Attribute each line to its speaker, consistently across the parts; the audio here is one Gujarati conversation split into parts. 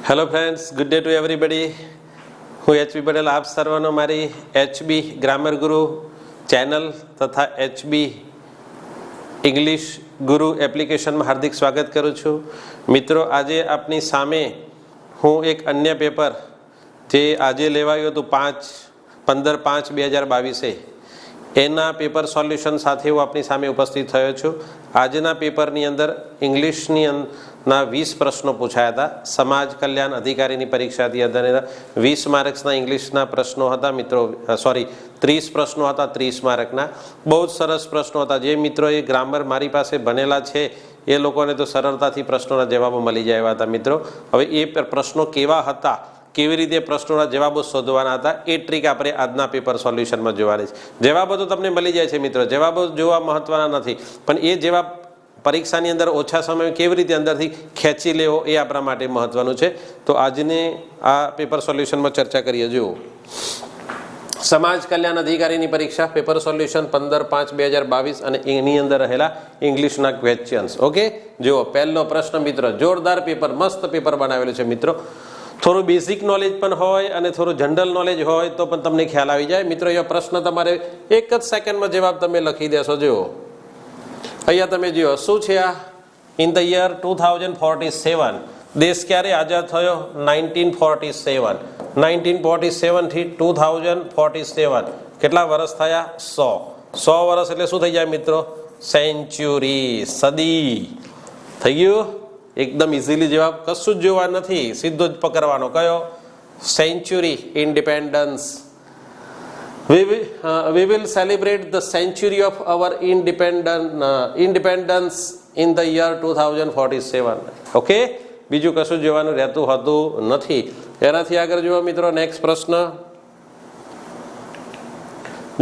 Speaker 1: Hello friends, good day to everybody. હું એચબી પટેલ આપ સર્વનો મારી એચબી ગ્રામર ગુરુ ચેનલ તથા એચબી ઇંગ્લિશ ગુરુ એપ્લિકેશનમાં હાર્દિક સ્વાગત કરું છું. મિત્રો, આજે આપની સામે હું એક અન્ય પેપર જે આજે લેવાયું હતું 15/5/2022 એના પેપર સોલ્યુશન સાથે હું આપની સામે ઉપસ્થિત થયો છું. આજના પેપરની અંદર ઇંગ્લિશની ના 20 પ્રશ્નો પૂછાયા હતા. સમાજ કલ્યાણ અધિકારીની પરીક્ષાથી અંદર 20 માર્ક્સના ઇંગ્લિશના પ્રશ્નો હતા મિત્રો. 30 પ્રશ્નો હતા, 30 માર્કના. બહુ જ સરસ પ્રશ્નો હતા. જે મિત્રોએ ગ્રામર મારી પાસે ભણેલા છે એ લોકોને તો સરળતાથી પ્રશ્નોના જવાબો મળી જાય એવા હતા મિત્રો. હવે એ પ્રશ્નો કેવા હતા, કેવી રીતે પ્રશ્નોના જવાબો શોધવાના હતા, એ ટ્રીક આપણે આજના પેપર સોલ્યુશનમાં જોવાની છે. જવાબો તો તમને મળી જાય છે મિત્રો, જવાબો જોવા મહત્વના નથી, પણ એ જવાબ પરીક્ષાની અંદર ઓછા સમય કેવી રીતે અંદરથી ખેંચી લેવો એ આપણા માટે મહત્વનું છે. તો આજની આ પેપર સોલ્યુશનમાં ચર્ચા કરીએ. જુઓ, સમાજ કલ્યાણ અધિકારીની પરીક્ષા પેપર સોલ્યુશન 15/5/2022 અને એની અંદર રહેલા ઇંગ્લિશના ક્વેશ્ચન્સ. ઓકે, જુઓ પહેલો પ્રશ્ન મિત્રો, જોરદાર પેપર, મસ્ત પેપર બનાવેલું છે મિત્રો. થોડું બેઝિક નોલેજ પણ હોય અને થોડું જનરલ નોલેજ હોય તો પણ તમને ખ્યાલ આવી જાય મિત્રો. એ પ્રશ્ન તમારે એક જ સેકન્ડમાં જવાબ તમે લખી દેશો. જુઓ અહીંયા તમે જુઓ શું છે આ. ઇન ધ યર 2047 દેશ ક્યારે આઝાદ થયો? 1947. 1947 થી 2047 કેટલા વર્ષ થયા? 100 વર્ષ એટલે શું થઈ જાય મિત્રો? સેન્ચુરી, સદી થઈ ગયું. એકદમ ઇઝીલી જવાબ, કશું જ જોવા નથી, સીધો જ પકડવાનો. કયો? Century, independence. We will celebrate the century of our independence in the year 2047. Okay, બીજું કશું જોવાનું રહેતું હતું નથી. એનાથી આગળ જુઓ મિત્રો, નેક્સ્ટ પ્રશ્ન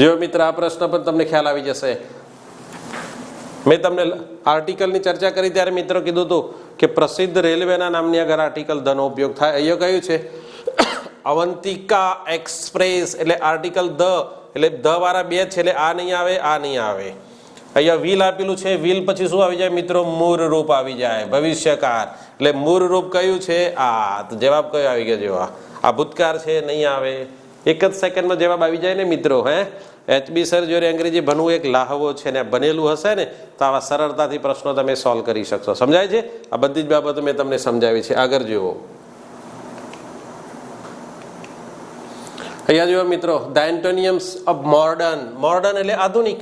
Speaker 1: જો મિત્ર, આ પ્રશ્ન પણ તમને ખ્યાલ આવી જશે. મેં તમને આર્ટિકલની ચર્ચા કરી ત્યારે મિત્રો કીધું હતું કે પ્રસિદ્ધ રેલવેના નામની આગળ આર્ટિકલ ધનો ઉપયોગ થાય. અહીંયા કયું છે? અવંતિકા એક્સપ્રેસ. એટલે આર્ટિકલ ધ, એટલે ધ વાળા બે છે, એટલે આ નહીં આવે, આ નહીં આવે. અહીંયા વ્હીલ આપેલું છે, વ્હીલ પછી શું આવી જાય મિત્રો? મૂળ રૂપ આવી જાય, ભવિષ્યકાળ. એટલે મૂળ રૂપ કયું છે? આ. તો જવાબ કયો આવી ગયો? જેવા આ ભૂતકાળ છે, નહીં આવે. એક જ સેકન્ડમાં જવાબ આવી જાય ને મિત્રો. એચબી સર જોડે અંગ્રેજી ભણવું એક લાહવો છે ને, બનેલું હશે ને તો આવા સરળતાથી પ્રશ્નો તમે સોલ્વ કરી શકશો. સમજાય છે? આ બધી જ બાબતો મેં તમને સમજાવી છે. આગળ જુઓ, અહીંયા જુઓ મિત્રો, ધ એન્ટોનિયમ્સ ઓફ મોડર્ન. મોડર્ન એટલે આધુનિક.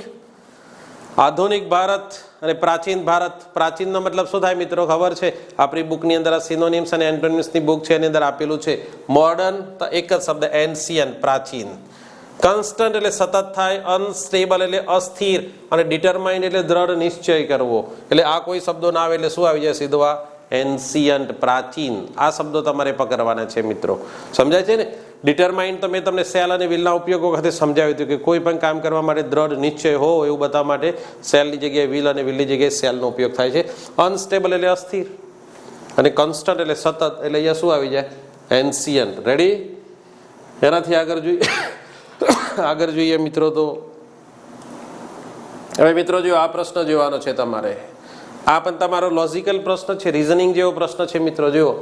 Speaker 1: આધુનિક ભારત અને પ્રાચીન ભારત. પ્રાચીનનો મતલબ શું થાય મિત્રો? ખબર છે? આપણી બુકની અંદર સિનોનિમ્સ અને એન્ટોનિમ્સની બુક છે, એની અંદર આપેલું છે. મોડર્ન તો એક જ શબ્દ, એન્શિયન્ટ, પ્રાચીન. કોન્સ્ટન્ટ એટલે સતત થાય, અનસ્ટેબલ એટલે અસ્થિર, અને ડિટરમાઇન્ડ એટલે દ્રઢ નિશ્ચય કરવો. એટલે આ કોઈ શબ્દો ના આવે એટલે શું આવી જાય? સીધો આ એન્શિયન્ટ, પ્રાચીન. આ શબ્દો તમારે પકડવાના છે મિત્રો. સમજાય છે ને? ડિટરમાઇન્ડ તો મેં તમને સેલ અને વ્હીલના ઉપયોગ વખતે સમજાવ્યું હતું કે કોઈ પણ કામ કરવા માટે દ્રઢ નિશ્ચય હો એવું બતાવવા માટે સેલની જગ્યાએ વ્હીલ અને વ્હીલની જગ્યાએ સેલનો ઉપયોગ થાય છે. અનસ્ટેબલ એટલે અસ્થિર, અને કોન્સ્ટન્ટ એટલે સતત. એટલે અહીંયા શું આવી જાય? એન્શિયન્ટ. રેડી? એનાથી આગળ જોઈએ મિત્રો. તો હવે મિત્રો જો આ પ્રશ્ન જોવાનો છે તમારે. આ પણ તમારો લોજિકલ પ્રશ્ન છે, રીઝનિંગ જેવો પ્રશ્ન છે મિત્રો. જુઓ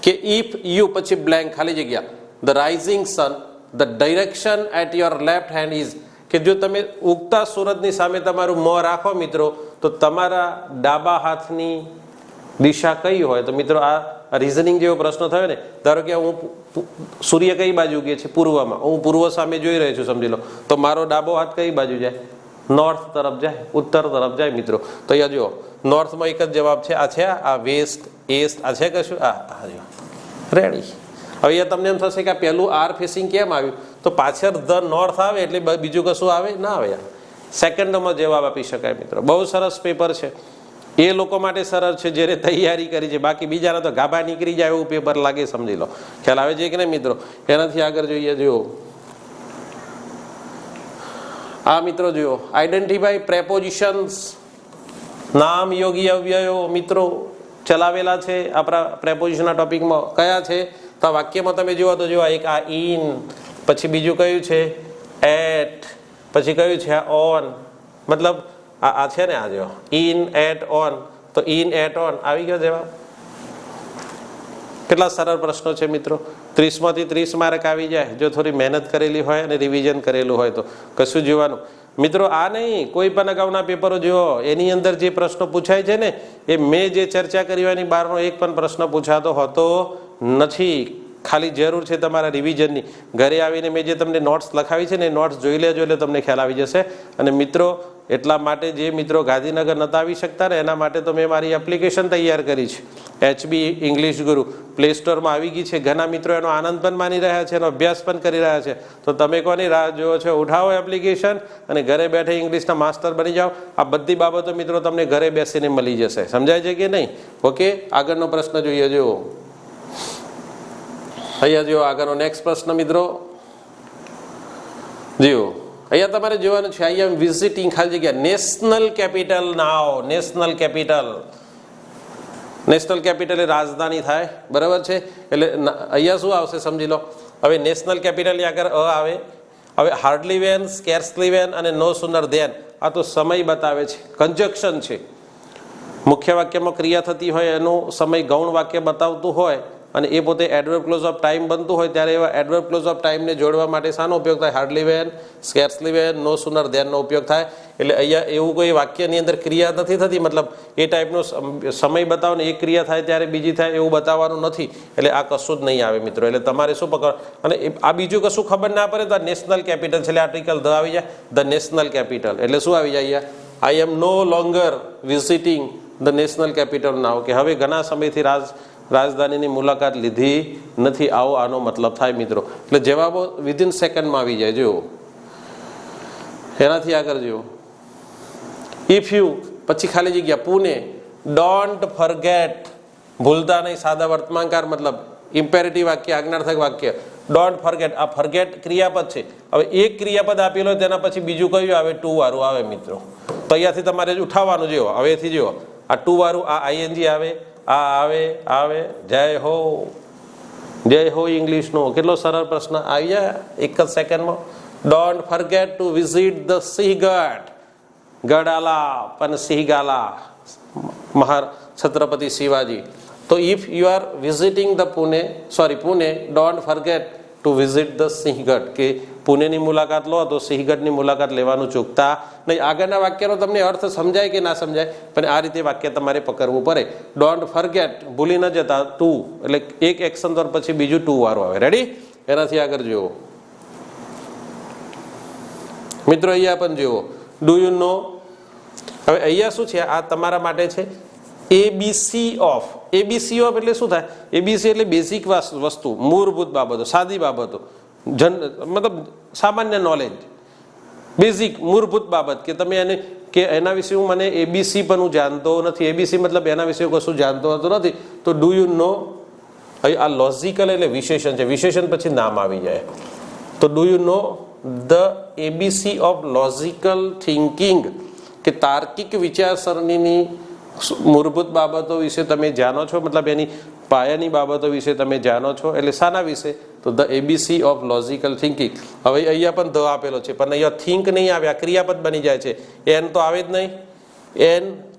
Speaker 1: કે ઇફ યુ પછી બ્લેન્ક, ખાલી જગ્યા, the rising sun, the direction at your left hand is. કે જો તમે ઉગતા સૂરજની સામે તમારું મોં રાખો મિત્રો તો તમારા ડાબા હાથની દિશા કઈ હોય? તો મિત્રો આ રીઝનિંગ જેવો પ્રશ્ન થયો ને. ધારો કે હું સૂર્ય કઈ બાજુ ઉગે છે? પૂર્વમાં. હું પૂર્વ સામે જોઈ રહ્યો છું, સમજી લો. તો મારો ડાબો હાથ કઈ બાજુ જાય? નોર્થ તરફ જાય, ઉત્તર તરફ જાય મિત્રો. તો અહીંયા જુઓ, નોર્થમાં એક જ જવાબ છે. આ છે આ વેસ્ટ, એસ્ટ. આ છે કશું? આ જો રેડી. હવે અહીંયા તમને એમ થશે કે આ પહેલું આર ફેસિંગ કેમ આવ્યું? તો પાછળ ધ નોર્થ આવે એટલે બીજું કશું આવે ના આવે. સેકન્ડમાં જવાબ આપી શકાય મિત્રો. બહુ સરસ પેપર છે. એ લોકો માટે સરળ છે જેને તૈયારી કરી છે. બાકી બીજાના તો ગાભા નીકળી જાય એવું પેપર લાગે, સમજી લો. ખ્યાલ આવે છે કે નહીં મિત્રો? એનાથી આગળ જોઈએ. જુઓ આ મિત્રો, જુઓ આઈડેન્ટિફાઈ પ્રેપોઝિશન્સ. નામ યોગી અવ્યયો મિત્રો ચલાવેલા છે આપણા પ્રેપોઝિશનના ટોપિકમાં. કયા છે? તો વાક્યમાં તમે જુઓ તો જુઓ, એક આ ઇન, પછી બીજું કયું છે? એટ, પછી કયું છે? ઓન. મતલબ આ છે ને, આ જો ઇન, એટ, ઓન. તો ઇન, એટ, ઓન આવી ગયો જવાબ. કેટલા સરળ પ્રશ્નો છે મિત્રો, 30માંથી 30 માર્ક આવી જાય જો થોડી મહેનત કરેલી હોય અને રિવિઝન કરેલું હોય તો. કશું જોવાનું મિત્રો આ નહીં, કોઈ પણ અગાઉના પેપરો જુઓ એની અંદર જે પ્રશ્નો પૂછાય છે ને એ મેં જે ચર્ચા કરી હોય એની બહારનો એક પણ પ્રશ્ન પૂછાતો હોતો નથી. ખાલી જરૂર છે તમારા રિવિઝનની. ઘરે આવીને મેં જે તમને નોટ્સ લખાવી છે ને એ નોટ્સ જોઈ લેજો એટલે તમને ખ્યાલ આવી જશે. અને મિત્રો એટલા માટે જે મિત્રો ગાંધીનગર નહોતા આવી શકતા ને એના માટે તો મેં મારી એપ્લિકેશન તૈયાર કરી છે, HB ઇંગ્લિશ ગુરુ. પ્લે સ્ટોરમાં આવી ગઈ છે. ઘણા મિત્રો એનો આનંદ પણ માની રહ્યા છે, એનો અભ્યાસ પણ કરી રહ્યા છે. તો તમે કોની રાહ જુઓ છો? ઉઠાવો એપ્લિકેશન અને ઘરે બેઠે ઇંગ્લિશના માસ્ટર બની જાઓ. આ બધી બાબતો મિત્રો તમને ઘરે બેસીને મળી જશે. સમજાય છે કે નહીં? ઓકે, આગળનો પ્રશ્ન જોઈએ. જુઓ અહીંયા જુઓ આગળનો નેક્સ્ટ પ્રશ્ન મિત્રો. જુઓ અહીંયા તમારે જોવાનું છે, આઈ એમ વિઝિટિંગ ખાલી જગ્યા નેશનલ કેપિટલ નાવ. નેશનલ કેપિટલ, નેશનલ કેપિટલ એ રાજધાની થાય, બરાબર છે? એટલે અહીંયા શું આવશે સમજી લો. હવે નેશનલ કેપિટલની આગળ અ આવે. હવે હાર્ડલી વેન, સ્કેર્સલી વેન અને નો સુનર ધેન, આ તો સમય બતાવે છે, કંજક્શન છે. મુખ્ય વાક્યમાં ક્રિયા થતી હોય એનું સમય ગૌણ વાક્ય બતાવતું હોય અને એ પોતે એડવર્બ ક્લોઝ ઓફ ટાઈમ બનતું હોય ત્યારે એવા એડવર્બ ક્લોઝ ઓફ ટાઈમને જોડવા માટે શાનો ઉપયોગ થાય? હાર્ડલી વેન, સ્કેર્સલી વેન, નો સુનર ધેનનો ઉપયોગ થાય. એટલે અહીંયા એવું કોઈ વાક્યની અંદર ક્રિયા નથી થતી, મતલબ એ ટાઈપનો સમય બતાવો ને એક ક્રિયા થાય ત્યારે બીજી થાય એવું બતાવવાનું નથી. એટલે આ કશું જ નહીં આવે મિત્રો. એટલે તમારે શું પકડ અને આ બીજું કશું ખબર ના પડે તો આ નેશનલ કેપિટલ છે એટલે આર્ટિકલ ધ આવી જાય, ધ નેશનલ કેપિટલ. એટલે શું આવી જાય અહીંયા? I am no longer visiting the national capital now, કે હવે ઘણા સમયથી રાજધાનીની મુલાકાત લીધી નથી, આવો આનો મતલબ થાય મિત્રો. એટલે જવાબો વિધિન સેકન્ડમાં આવી જાય. જુઓ એનાથી આગળ જુઓ, ઇફ યુ પછી ખાલી જગ્યા પુણે, ડોન્ટ ફરગેટ, ભૂલતા નહીં. સાદા વર્તમાનકાર મતલબ ઇમ્પેરેટિવ વાક્ય, આજ્ઞાર્થક વાક્ય. ડોન્ટ ફરગેટ, આ ફરગેટ ક્રિયાપદ છે. હવે એક ક્રિયાપદ આપેલો હોય તેના પછી બીજું કયું આવે? ટુ વાળું આવે મિત્રો. તો અહીંયાથી તમારે ઉઠાવવાનું. જુઓ હવેથી જુઓ આ ટુ વાળું, આ આઈએનજી આવે, આ આવે જય હો, જય હો ઇંગ્લિશનો. કેટલો સરળ પ્રશ્ન આવી જાય એક જ સેકન્ડમાં. Don't forget to visit the Sinhagad. ગઢાલા અને સિંહગાલા, છત્રપતિ શિવાજી. તો if you are visiting the Pune, don't forget to visit the Sinhagad, કે પુણેની મુલાકાત લો તો સિંહગઢની મુલાકાત લેવાનું ચૂકતા નહીં. આગળના વાક્યનો તમને અર્થ સમજાય કે ના સમજાય, પણ આ રીતે વાક્ય તમારે પકડવું પડે. ડોન્ટ ફરગેટ, ભૂલી ન જતા. ટુ એટલે એક એક્શન પર પછી બીજું ટુ વાળું આવે. રેડી? એનાથી આગળ જુઓ મિત્રો. અહીંયા પણ જુઓ, ડુ યુ નો. હવે અહીંયા શું છે? આ તમારા માટે છે એબીસી ઓફ. એબીસી ઓફ એટલે શું થાય? એબીસી એટલે બેઝિક વસ્તુ, મૂળભૂત બાબતો, સાદી બાબતો, મતલબ સામાન્ય નોલેજ, બેઝિક મૂળભૂત બાબત. કે તમે એને કે એના વિશે હું મને એબીસી પણ હું જાણતો નથી. એબીસી મતલબ એના વિશે કશું જાણતો હોતો નથી. તો ડુ યુ નો. હવે આ લોજિકલ એટલે વિશેષણ છે, વિશેષણ પછી નામ આવી જાય. તો do you know the ABC of logical thinking, કે તાર્કિક વિચારસરણીની મૂળભૂત બાબતો વિશે તમે જાણો છો, મતલબ એની પાયાની બાબતો વિશે તમે જાણો છો. એટલે શાના વિશે? તો the ABC of logical thinking. હવે અહીંયા પણ ધ આપેલો છે પણ અહીંયા થિંક નહીં આવે, આ ક્રિયાપદ બની જાય છે. એન તો આવે જ નહીં,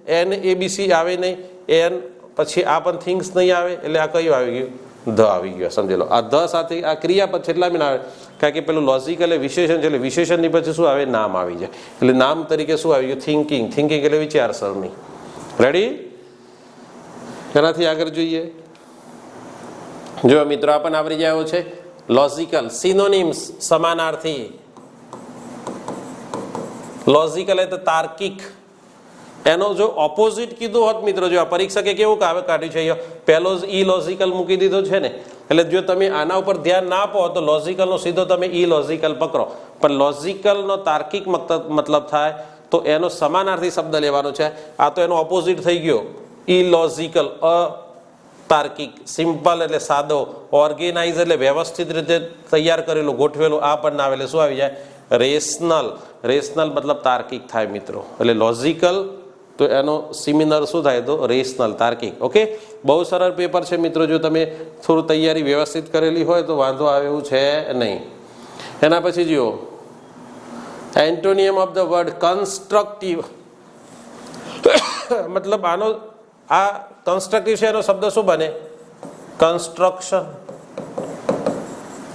Speaker 1: એન એબીસી આવે નહીં, એન પછી આ પણ થિંક્સ નહીં આવે. એટલે આ કયું આવી ગયું? ધ આવી ગયો. સમજી લો, આ ધ સાથે આ ક્રિયાપદ છે એટલા આવે, કારણ કે પેલું લોજિકલ એ વિશેષણ છે એટલે વિશેષણની પછી શું આવે? નામ આવી જાય. એટલે નામ તરીકે શું આવી ગયું? થિંકિંગ. થિંકિંગ એટલે વિચારસરણી. રેડી? એનાથી આગળ જોઈએ. જો મિત્રો આ પણ આવડી જાય છે લોજિકલ. સિનોનિમ્સ, સમાનાર્થી. લોજિકલ એટલે તાર્કિક. એનો જો ઓપોઝિટ કીધું હોત મિત્રો, જો આ પરીક્ષકે કેવું કાઢ્યું છે અહીંયા, પહેલો જ ઈ લોજિકલ મૂકી દીધો છે ને. એટલે જો તમે આના ઉપર ધ્યાન ના આપો તો લોજિકલનો સીધો તમે ઈ લોજિકલ પકડો, પણ લોજિકલનો તાર્કિક મતલબ થાય તો એનો સમાનાર્થી શબ્દ લેવાનો છે. આ તો એનો ઓપોઝિટ થઈ ગયો, ઇલોજિકલ. તાર્કિક, સિમ્પલ એટલે સાદો, ઓર્ગેનાઇઝ એટલે વ્યવસ્થિત રીતે તૈયાર કરેલું, ગોઠવેલું. આ પણ ના આવે એટલે શું આવી જાય? રેશનલ. રેશનલ મતલબ તાર્કિક થાય મિત્રો. એટલે લોજિકલ તો એનો સિમિલર શું થાય? તો રેશનલ, તાર્કિક. ઓકે, બહુ સરળ પેપર છે મિત્રો. જો તમે થોડું તૈયારી વ્યવસ્થિત કરેલી હોય તો વાંધો આવે એવું છે નહીં. એના પછી જુઓ, એન્ટોનિયમ ઓફ ધ વર્ડ કન્સ્ટ્રક્ટિવ. મતલબ આનો આ કન્સ્ટ્રક્ટિવ છે એનો શબ્દ શું બને? કન્સ્ટ્રક્શન.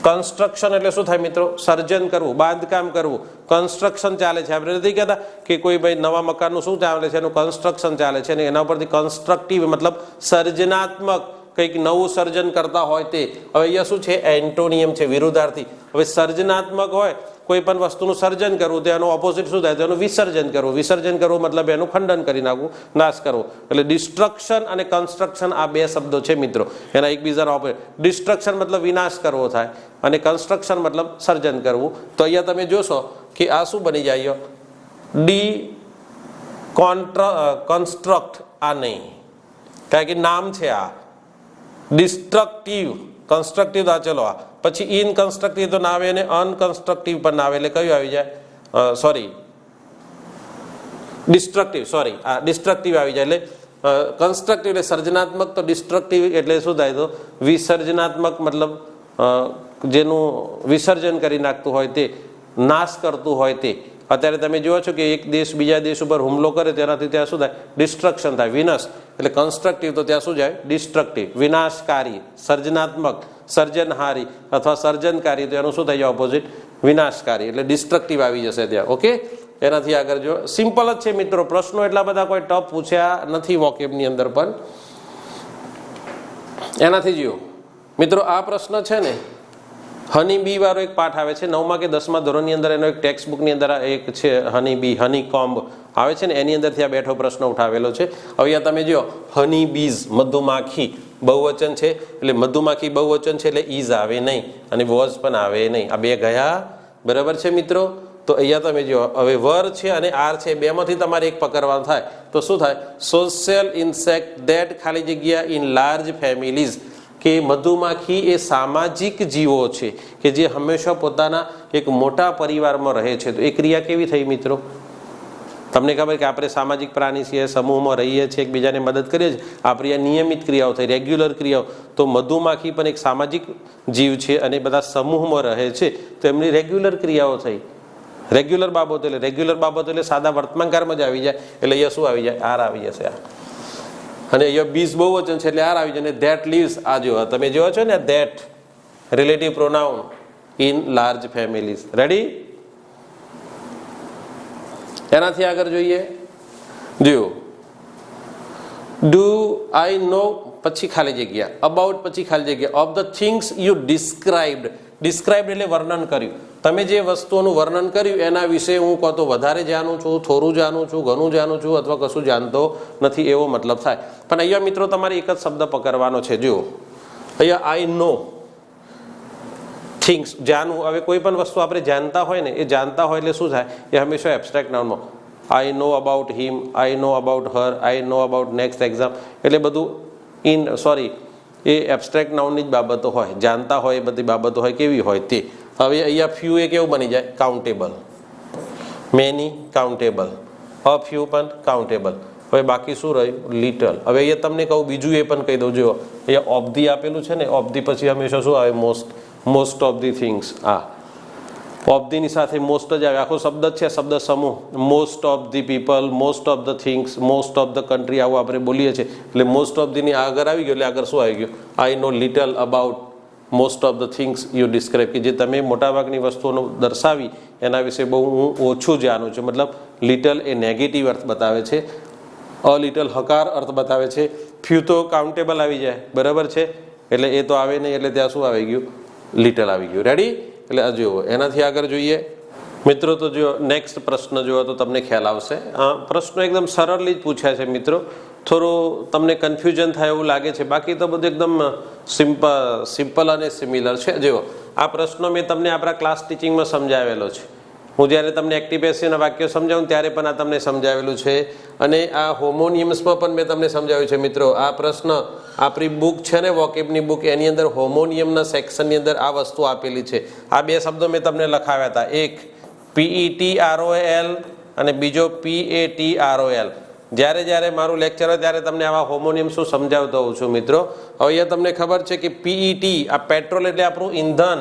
Speaker 1: કન્સ્ટ્રક્શન એટલે શું થાય મિત્રો? સર્જન કરવું, બાંધકામ કરવું. કન્સ્ટ્રક્શન ચાલે છે. આપણે નથી કહેતા કે કોઈ ભાઈ નવા મકાનનું શું ચાલે છે, એનું કન્સ્ટ્રક્શન ચાલે છે, અને એના ઉપરથી કન્સ્ટ્રક્ટિવ મતલબ સર્જનાત્મક કંઈક નવું સર્જન કરતા હોય તે. હવે અહીંયા શું છે? એન્ટોનિયમ છે, વિરુદ્ધાર્થી. હવે સર્જનાત્મક હોય કોઈ પણ વસ્તુનું સર્જન કરવું, તો એનું ઓપોઝિટ શું થાય? તો એનું વિસર્જન કરવું. વિસર્જન કરવું મતલબ એનું ખંડન કરી નાખવું, નાશ કરવો. એટલે ડિસ્ટ્રક્શન અને કન્સ્ટ્રક્શન આ બે શબ્દો છે મિત્રો, એના એકબીજાના ઓપોઝિટ. ડિસ્ટ્રક્શન મતલબ વિનાશ કરવો થાય, અને કન્સ્ટ્રક્શન મતલબ સર્જન કરવું. તો અહીંયા તમે જોશો કે આ શું બની જાય? કન્સ્ટ્રક્ટ. આ નહીં, કારણ કે નામ છે આ. ડિસ્ટ્રક્ટિવ, કન્સ્ટ્રક્ટિવ આ ચલો આ. પછી ઇનકન્સ્ટ્રક્ટિવ તો ના આવે, અને અનકન્સ્ટ્રક્ટિવ પણ ના આવે. એટલે કયું આવી જાય? ડિસ્ટ્રક્ટિવ. આ ડિસ્ટ્રક્ટિવ આવી જાય. એટલે કન્સ્ટ્રક્ટિવ એટલે સર્જનાત્મક, તો ડિસ્ટ્રક્ટિવ એટલે શું થાય? તો વિસર્જનાત્મક, મતલબ જેનું વિસર્જન કરી નાખતું હોય તે, નાશ કરતું હોય તે. અત્યારે તમે જુઓ છો કે એક દેશ બીજા દેશ ઉપર હુમલો કરે, તેનાથી ત્યાં શું થાય? ડિસ્ટ્રક્શન થાય, વિનાશ. એટલે કન્સ્ટ્રક્ટિવ તો ત્યાં શું જાય? ડિસ્ટ્રક્ટિવ, વિનાશકારી. સર્જનાત્મક, સર્જનહારી અથવા સર્જનકારી, તો એનું શું થઈ જાય? ઓપોઝિટ, વિનાશકારી. એટલે ડિસ્ટ્રક્ટિવ આવી જશે ત્યાં. ઓકે, એનાથી આગળ જો સિમ્પલ જ છે મિત્રો. પ્રશ્નો એટલા બધા કોઈ ટફ પૂછ્યા નથી વોકેબની અંદર, પણ એનાથી જો મિત્રો આ પ્રશ્ન છે ને, હની બી વાળો એક પાઠ આવે છે 9મા કે 10મા ધોરણની અંદર. એનો એક ટેક્સ્ટ બુકની અંદર એક છે હની બી, હની કોમ્બ આવે છે ને, એની અંદરથી આ બેઠો પ્રશ્ન ઉઠાવેલો છે. હવે અહીંયા તમે જો હની બીઝ, મધુમાખી બહુવચન છે, એટલે મધુમાખી બહુવચન છે, એટલે ઈઝ આવે નહીં અને વોઝ પણ આવે નહીં. આ બે ગયા, બરાબર છે મિત્રો? તો અહીંયા તમે જો હવે વર છે અને આર છે, બેમાંથી તમારે એક પકડવાનું થાય તો શું થાય? સોશિયલ ઇન્સેક્ટ ધેટ ખાલી જગ્યા ઇન લાર્જ ફેમિલીઝ, કે મધુમાખી એ સામાજિક જીવો છે કે જે હંમેશા પોતાના એક મોટા પરિવારમાં રહે છે. તો એ ક્રિયા કેવી થઈ મિત્રો? તમને ખબર કે આપણે સામાજિક પ્રાણી છીએ, સમૂહમાં રહીએ છીએ, એકબીજાને મદદ કરીએ છીએ. આપણી આ નિયમિત ક્રિયાઓ થઈ, રેગ્યુલર ક્રિયાઓ. તો મધુમાખી પણ એક સામાજિક જીવ છે અને બધા સમૂહમાં રહે છે, તો એમની રેગ્યુલર ક્રિયાઓ થઈ. રેગ્યુલર બાબતો, એટલે રેગ્યુલર બાબતો એટલે સાદા વર્તમાનકાળમાં જ આવી જાય. એટલે અહીંયા શું આવી જાય? આર આવી જશે. આ અને અહીંયા બીઝ બહુવચન છે એટલે આર આવી જાય. અને ધેટ લીવ્સ, આ જો તમે જોવો છો ને, that relative pronoun in large families. Ready? એનાથી આગળ જોઈએ, જો ડુ આઈ નો પછી ખાલી જગ્યા, અબાઉટ પછી ખાલી જગ્યા, of the things you described. Described એટલે વર્ણન કર્યું. તમે જે વસ્તુઓનું વર્ણન કર્યું એના વિશે હું કહો તો વધારે જાણું છું, થોડું જાણું છું, ઘણું જાણું છું, અથવા કશું જાણતો નથી, એવો મતલબ થાય. પણ અહીંયા મિત્રો તમારે એક જ શબ્દ પકડવાનો છે. જુઓ અહીંયા આઈ નો થિંગ્સ, જાણવું. હવે કોઈ પણ વસ્તુ આપણે જાણતા હોય ને, એ જાણતા હોય એટલે શું થાય? એ હંમેશા એબ્સ્ટ્રેક્ટ નાઉનમાં. I know about him, I know about her, I know about next exam. એટલે બધું એ એબ્સ્ટ્રેક્ટ નાઉનની જ બાબતો હોય, જાણતા હોય એ બધી બાબતો હોય. કેવી હોય તે? હવે અહીંયા ફ્યુ એ કેવું બની જાય? Countable. Many countable, a few પણ કાઉન્ટેબલ. હવે બાકી શું રહ્યું? લિટલ. હવે અહીંયા તમને કહું બીજું એ પણ કહી દઉં. જો અહીંયા ઓફ ધી આપેલું છે ને, ઓફ ધી પછી હંમેશા શું આવે? Most of the things. Of ધીની સાથે મોસ્ટ જ આવે. આખો શબ્દ જ છે, શબ્દ સમૂહ. Most of the people, most of the things, most of the country, આવું આપણે બોલીએ છીએ. એટલે મોસ્ટ ઓફ ધીની આગળ આવી ગયો, એટલે આગળ શું આવી ગયું? I know little about most of the things you describe, કે જે તમે મોટાભાગની વસ્તુઓનો દર્શાવી એના વિશે બહુ હું ઓછું જાણું છું. મતલબ લિટલ એ નેગેટિવ અર્થ બતાવે છે, અ લિટલ હકાર અર્થ બતાવે છે. ફ્યુ તો કાઉન્ટેબલ આવી જાય, બરાબર છે? એટલે એ તો આવે નહીં, એટલે ત્યાં શું આવી ગયું? લિટલ આવી ગયું. રેડી? એટલે આ જુઓ. એનાથી આગળ જોઈએ મિત્રો, તો જો નેક્સ્ટ પ્રશ્ન જુઓ તો તમને ખ્યાલ આવશે. પ્રશ્નો એકદમ સરળલી જ પૂછ્યા છે મિત્રો. થોડું તમને કન્ફ્યુઝન થાય એવું લાગે છે, બાકી તો બધું એકદમ સિમ્પલ અને સિમિલર છે. જુઓ આ પ્રશ્નો મેં તમને આપણા ક્લાસ ટીચિંગમાં સમજાવેલો છે. હું જ્યારે તમને એક્ટિવ પેસિવના વાક્યો સમજાવું ત્યારે પણ આ તમને સમજાવેલું છે, અને આ હોમોનિયમ્સમાં પણ મેં તમને સમજાવ્યું છે મિત્રો. આ પ્રશ્ન આપણી બુક છે ને, વોકેબની બુક, એની અંદર હોમોનિયમના સેક્શનની અંદર આ વસ્તુ આપેલી છે. આ બે શબ્દો મેં તમને લખાવ્યા હતા, એક PETROL અને બીજો PATROL. જ્યારે મારું લેક્ચર હોય ત્યારે તમને આવા હોમોનિયમ શું સમજાવતો હોઉં છું મિત્રો. હવે અહીંયા તમને ખબર છે કે PET, આ પેટ્રોલ એટલે આપણું ઈંધણ,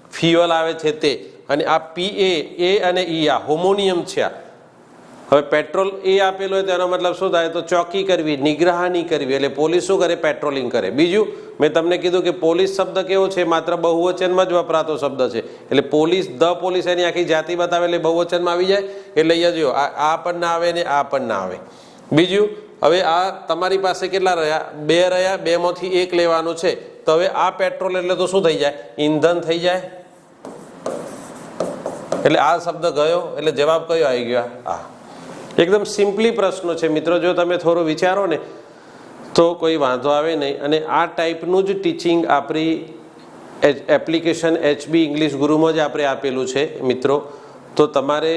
Speaker 1: ફ્યુઅલ આવે છે તે. અને આ PA, એ અને ઈ આ હોમોનિયમ છે. હવે પેટ્રોલ એ આપેલું હોય તેનો મતલબ શું થાય? તો ચોકી કરવી, નિગરાની કરવી. એટલે પોલીસ શું કરે? પેટ્રોલિંગ કરે. બીજું મેં તમને કીધું કે પોલીસ શબ્દ કેવો છે? માત્ર બહુવચનમાં જ વપરાતો શબ્દ છે. એટલે પોલીસ, ધ પોલીસ એની આખી જાતિ બતાવે એટલે બહુવચનમાં આવી જાય. એટલે અહીંયા જો આ પણ ના આવે ને આ પણ ના આવે. બીજું, હવે આ તમારી પાસે કેટલા રહ્યા? 2 રહ્યા. 2 માંથી 1 લેવાનું છે. તો હવે આ પેટ્રોલ એટલે તો શું થઈ જાય? ઈંધણ થઈ જાય. એટલે આ શબ્દ ગયો. એટલે જવાબ કયો આવી ગયો? આ. એકદમ સિમ્પલી પ્રશ્નો છે મિત્રો. જો તમે થોડું વિચારો ને તો કોઈ વાંધો આવે નહીં. અને આ ટાઈપનું જ ટીચિંગ આપણી એપ્લિકેશન HB ઇંગ્લિશ ગુરુમાં જ આપણે આપેલું છે મિત્રો. તો તમારે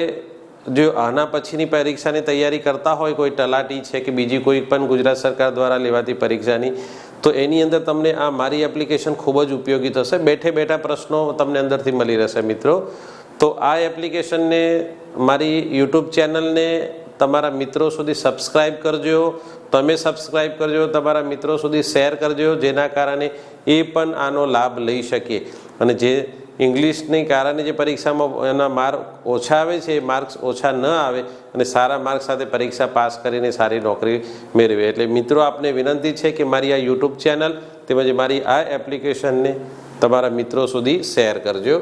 Speaker 1: જો આના પછીની પરીક્ષાની તૈયારી કરતા હોય, કોઈ તલાટી છે કે બીજી કોઈ પણ ગુજરાત સરકાર દ્વારા લેવાતી પરીક્ષાની, તો એની અંદર તમને આ મારી એપ્લિકેશન ખૂબ જ ઉપયોગી થશે. બેઠે બેઠા પ્રશ્નો તમને અંદરથી મળી રહેશે મિત્રો. તો આ એપ્લિકેશનને, મારી યુટ્યુબ ચેનલને તમારા મિત્રો સુધી સબસ્ક્રાઈબ કરજો. તમે સબસ્ક્રાઈબ કરજો, તમારા મિત્રો સુધી શેર કરજો, જેના કારણે એ પણ આનો લાભ લઈ શકે. અને જે ઇંગ્લિશને કારણે જે પરીક્ષામાં એના માર્ક ઓછા આવે છે, એ માર્ક્સ ઓછા ન આવે અને સારા માર્ક સાથે પરીક્ષા પાસ કરીને સારી નોકરી મેળવે. એટલે મિત્રો, આપને વિનંતી છે કે મારી આ યુટ્યુબ ચેનલ તેમજ મારી આ એપ્લિકેશનને તમારા મિત્રો સુધી શેર કરજો.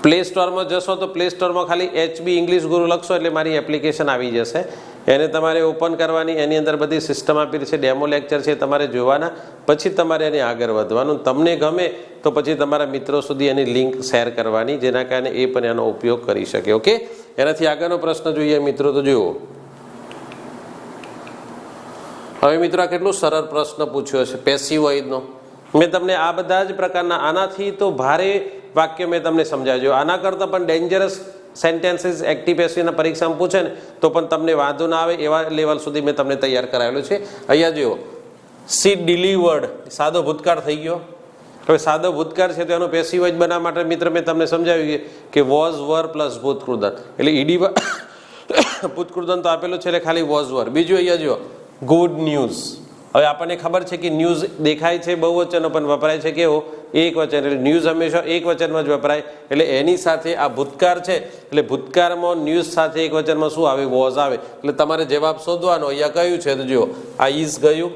Speaker 1: પ્લે સ્ટોરમાં જશો તો પ્લે સ્ટોરમાં ખાલી HB ઇંગ્લિશ ગુરુ લખશો એટલે મારી એપ્લિકેશન આવી જશે. એને તમારે ઓપન કરવાની. એની અંદર બધી સિસ્ટમ આપેલી છે, ડેમો લેક્ચર છે, તમારે જોવાના. પછી તમારે એની આગળ વધવાનું. તમને ગમે તો પછી તમારા મિત્રો સુધી એની લિંક શેર કરવાની, જેના કારણે એ પણ એનો ઉપયોગ કરી શકે. ઓકે, એનાથી આગળનો પ્રશ્ન જોઈએ મિત્રો. તો જુઓ, હવે મિત્રો આ કેટલું સરળ પ્રશ્ન પૂછ્યો છે પેસિવ વોઇસનો. મેં તમને આ બધા જ પ્રકારના, આનાથી તો ભારે વાક્ય મેં તમને સમજાવ્યું. આના કરતાં પણ ડેન્જરસ સેન્ટેન્સીસ એક્ટિવ પેસિવના પરીક્ષામાં પૂછે ને તો પણ તમને વાંધો ના આવે એવા લેવલ સુધી મેં તમને તૈયાર કરાવેલું છે. અહીંયા જુઓ, સી ડિલિવર્ડ સાદો ભૂતકાળ થઈ ગયો. હવે સાદો ભૂતકાળ છે તો એનું પેસિવ વોઇસ બનાવવા માટે મિત્ર મેં તમને સમજાવ્યું કે વોઝ વર પ્લસ ભૂતકૃદન. એટલે ઈડી ભૂતકૃદન તો આપેલું છે એટલે ખાલી વોઝ વર. બીજું અહીંયા જુઓ, ગુડ ન્યૂઝ. હવે આપણને ખબર છે કે ન્યૂઝ દેખાય છે બહુવચનો પણ વપરાય છે કેવો? એક વચન. એટલે ન્યૂઝ હંમેશા એક વચનમાં જ વપરાય. એટલે એની સાથે આ ભૂતકાળ છે એટલે ભૂતકાળમાં ન્યૂઝ સાથે એક વચનમાં શું આવે? વોઝ આવે. એટલે તમારે જવાબ શોધવાનો. અહીંયા કયું છે તો જુઓ, આ ઇઝ ગયું.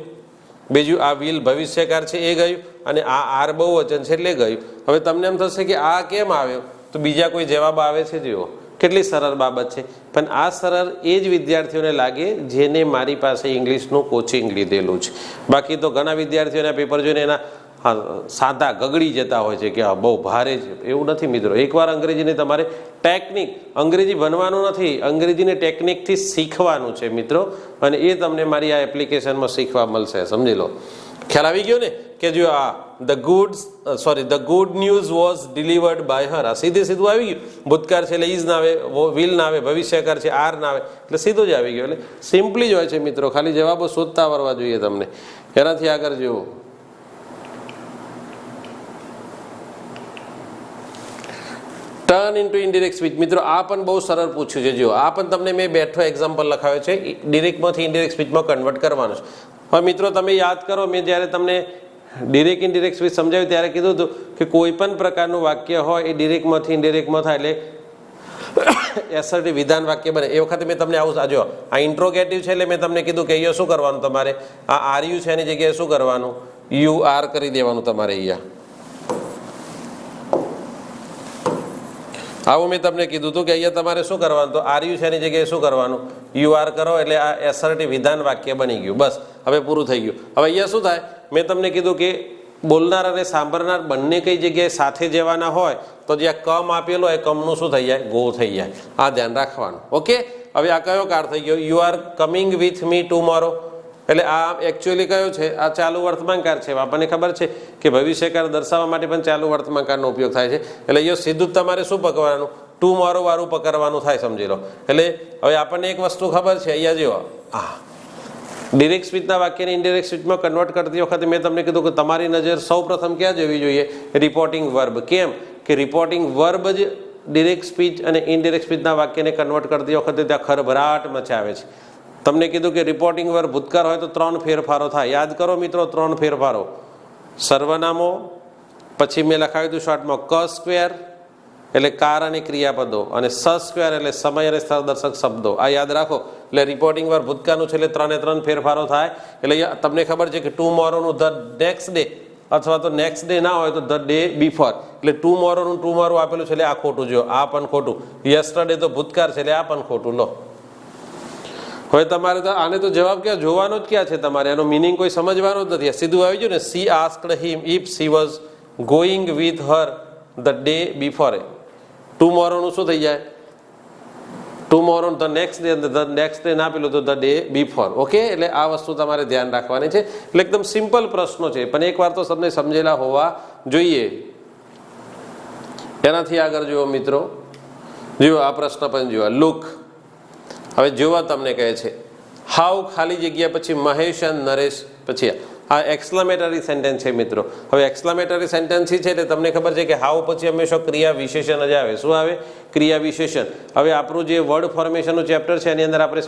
Speaker 1: બીજું આ વિલ ભવિષ્યકાળ છે એ ગયું. અને આ આર બહુવચન છે એટલે ગયું. હવે તમને એમ થશે કે આ કેમ આવ્યો? તો બીજા કોઈ જવાબ આવે છે. જુઓ કેટલી સરળ બાબત છે. પણ આ સરળ એ જ વિદ્યાર્થીઓને લાગે જેને મારી પાસે ઇંગ્લિશનું કોચિંગ લીધેલું છે. બાકી તો ઘણા વિદ્યાર્થીઓના પેપર જોઈને એના સાદા ગગડી જતા હોય છે કે આ બહુ ભારે છે. એવું નથી મિત્રો. એકવાર અંગ્રેજીને તમારે ટેકનિક, અંગ્રેજી ભણવાનું નથી, અંગ્રેજીને ટેકનિકથી શીખવાનું છે મિત્રો. અને એ તમને મારી આ એપ્લિકેશનમાં શીખવા મળશે. સમજી લો. ખ્યાલ આવી ગયો ને કે જો આ the good news was delivered by her. આ સીધે સીધું આવી ગયું. ભૂતકાળ છે એટલે ઇઝ ના આવે, વિલ ના આવે, ભવિષ્યકાળ છે આર ના આવે, એટલે સીધું જ આવી ગયું. એટલે સિમ્પલી જ હોય છે મિત્રો. ખાલી જવાબો શોધતા આવડવા જોઈએ તમને. એનાથી આગળ જુઓ, ટર્ન ઇન્ટુ ઇનડિરેક્ટ સ્પીચ. મિત્રો આ પણ બહુ સરળ પૂછ્યું છે. જુઓ, આ પણ તમને મેં બેઠો એક્ઝામ્પલ લખાવ્યો છે. ડિરેક્ટમાંથી ઇનડિરેક્ટ સ્પીચમાં કન્વર્ટ કરવાનું છે. હવે મિત્રો તમે યાદ કરો, મેં જ્યારે તમને ડિરેક્ટ ઇનડિરેક્ટ સ્પીચ સમજાવ્યું ત્યારે કીધું હતું કે કોઈ પણ પ્રકારનું વાક્ય હોય એ ડિરેક્ટમાંથી ઇનડિરેક્ટમાં થાય એટલે એસર્ટિવ વિધાન વાક્ય બને. એ વખતે મેં તમને આવું, જો આ ઇન્ટ્રોગેટિવ છે એટલે મેં તમને કીધું કે અહીંયા શું કરવાનું તમારે? આ આર યુ છે એની જગ્યાએ શું કરવાનું? યુ આર કરી દેવાનું તમારે અહીંયા. આવું મેં તમને કીધું હતું કે અહીંયા તમારે શું કરવાનું? તો આર યુ છે એની જગ્યાએ શું કરવાનું? યુ આર કરો એટલે આ એસર્ટિવ વિધાન વાક્ય બની ગયું. બસ, હવે પૂરું થઈ ગયું. હવે અહીંયા શું થાય? મેં તમને કીધું કે બોલનાર અને સાંભળનાર બંને કઈ જગ્યાએ સાથે જવાના હોય તો જ્યાં કમ આપેલો હોય કમનું શું થઈ જાય? ગો થઈ જાય. આ ધ્યાન રાખવાનું. ઓકે, હવે આ કયો કાળ થઈ ગયો? You are coming with me tomorrow. એટલે આ એકચ્યુઅલી કયો છે? આ ચાલુ વર્તમાનકાળ છે. આપણને ખબર છે કે ભવિષ્યકાળ દર્શાવવા માટે પણ ચાલુ વર્તમાનકાળનો ઉપયોગ થાય છે. એટલે અહીંયા સીધું જ તમારે શું પકડવાનું? ટુમોરો વાળું પકડવાનું થાય. સમજી લો. એટલે હવે આપણને એક વસ્તુ ખબર છે. અહીંયા જુઓ, ડિરેક્ટ સ્પીચના વાક્યને ઇનડિરેક્ટ સ્પીચમાં કન્વર્ટ કરતી વખતે મેં તમને કીધું કે તમારી નજર સૌ પ્રથમ ક્યાં જવી જોઈએ? Reporting verb. કેમ કે રિપોર્ટિંગ વર્બ જ ડિરેક્ટ સ્પીચ અને ઇનડિરેક્ટ સ્પીચના વાક્યને કન્વર્ટ કરતી વખતે ત્યાં ખરભરાટ મચાવે છે. તમને કીધું કે રિપોર્ટિંગ વર્બ ભૂતકાળ હોય તો 3 ફેરફારો થાય. યાદ કરો મિત્રો, 3 ફેરફારો. સર્વનામો, પછી મેં લખાવ્યું હતું શોર્ટમાં ક સ્ક્વેર, એટલે કાર અને ક્રિયાપદો, અને સ સ્ક્વેર એટલે સમય અને સ્થળદર્શક શબ્દો. આ યાદ રાખો. એટલે રિપોર્ટિંગ વાર ભૂતકાળનું છે એટલે 3 એ 3 ફેરફારો થાય. એટલે તમને ખબર છે કે ટુમોરોનું ધ નેક્સ્ટ ડે અથવા તો નેક્સ્ટ ડે ના હોય તો ધ ડે બિફોર. એટલે ટુમોરોનું ટુમોરો આપેલું છે એટલે આ ખોટું. જો આ પણ ખોટું. યસ્ટરડે તો ભૂતકાળ છે એટલે આ પણ ખોટું. લો હવે તમારે તો આને તો જવાબ ક્યાં જોવાનો જ ક્યાં છે તમારે, એનો મિનિંગ કોઈ સમજવાનો જ નથી. સીધું આવી ગયું ને. She asked him if she was going with her the day before. ટુમોરોનું શું થઈ જાય? Tomorrow the next day. The next day ના પેલું તો ધ ડે બિફોર. ઓકે, એટલે આ વસ્તુ તમારે ધ્યાન રાખવાની છે. એટલે એકદમ સિમ્પલ પ્રશ્નો છે, પણ એકવાર તો તમને સમજેલા હોવા જોઈએ. એનાથી આગળ જુઓ મિત્રો, જુઓ આ પ્રશ્ન પણ જુઓ. લુક, હવે જોવા તમને કહે છે હાઉ ખાલી જગ્યા પછી મહેશ અને નરેશ, પછી આ એક્સક્લેમેટરી સેન્ટેન્સ છે મિત્રો. હવે એક્સક્લેમેટરી સેન્ટેન્સ છે એટલે તમને ખબર છે કે હાઉ પછી હંમેશા ક્રિયા વિશેષણ જ આવે. શું આવે? ક્રિયા વિશેષણ. હવે આપણું જે વર્ડ ફોર્મેશનનું ચેપ્ટર છે એની અંદર આપણે